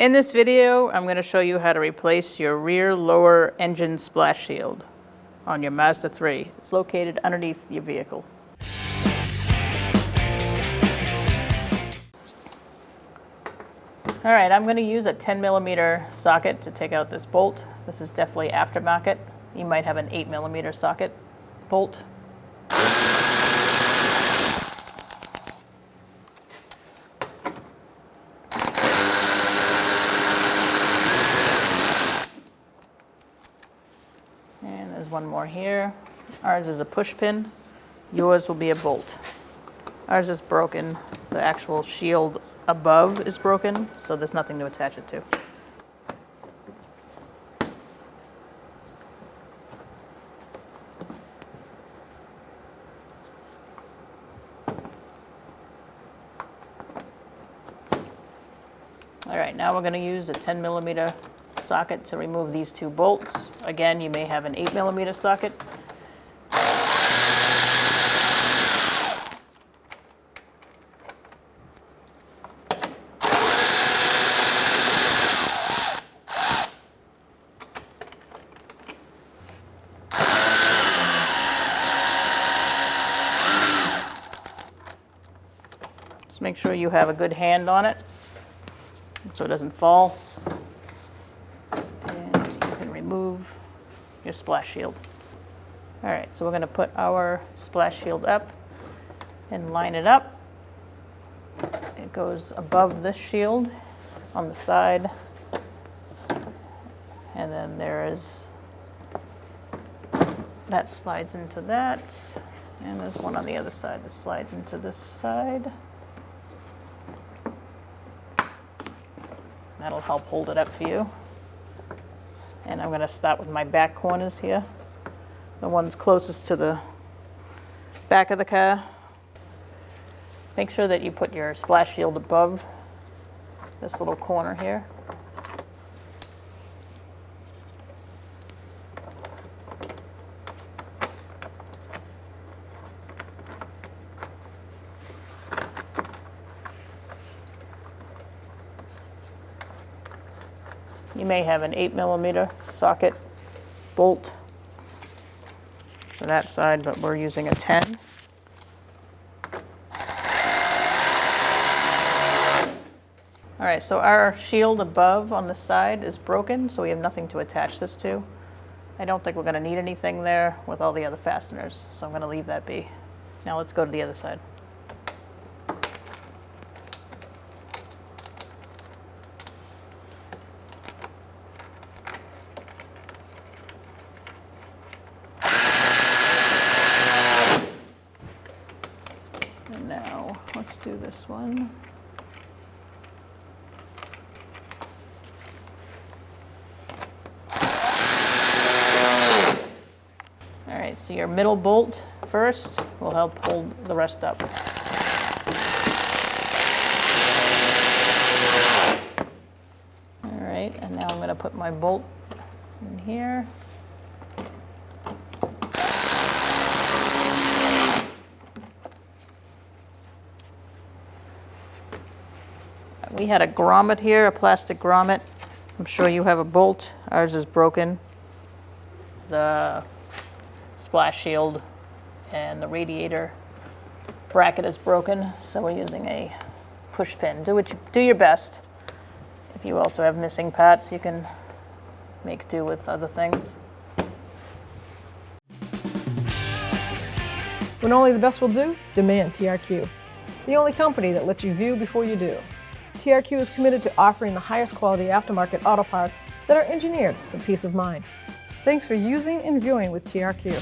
In this video, I'm going to show you how to replace your rear lower engine splash shield on your Mazda 3. It's located underneath your vehicle. All right, I'm going to use a 10mm socket to take out this bolt. This is definitely aftermarket. You might have an 8mm socket bolt. And there's one more here. Ours is a push pin. Yours will be a bolt. Ours is broken. The actual shield above is broken, so there's nothing to attach it to. All right, now we're going to use a 10mm socket to remove these two bolts. Again, you may have an 8mm socket. Just make sure you have a good hand on it so it doesn't fall. And you can remove your splash shield. All right, so we're going to put our splash shield up and line it up. It goes above this shield on the side. And then there is, that slides into that. And there's one on the other side that slides into this side. That'll help hold it up for you. And I'm going to start with my back corners here. The ones closest to the back of the car. Make sure that you put your splash shield above this little corner here. You may have an 8mm socket bolt for that side, but we're using a 10. All right, so our shield above on the side is broken, so we have nothing to attach this to. I don't think we're going to need anything there with all the other fasteners, so I'm going to leave that be. Now let's go to the other side. And now let's do this one. All right, so your middle bolt first will help hold the rest up. All right, and now I'm going to put my bolt in here. We had a grommet here, a plastic grommet. I'm sure you have a bolt. Ours is broken. The splash shield and the radiator bracket is broken, so we're using a push pin. Do your best. If you also have missing parts, you can make do with other things. When only the best will do, demand TRQ. The only company that lets you view before you do. TRQ is committed to offering the highest quality aftermarket auto parts that are engineered for peace of mind. Thanks for using and viewing with TRQ.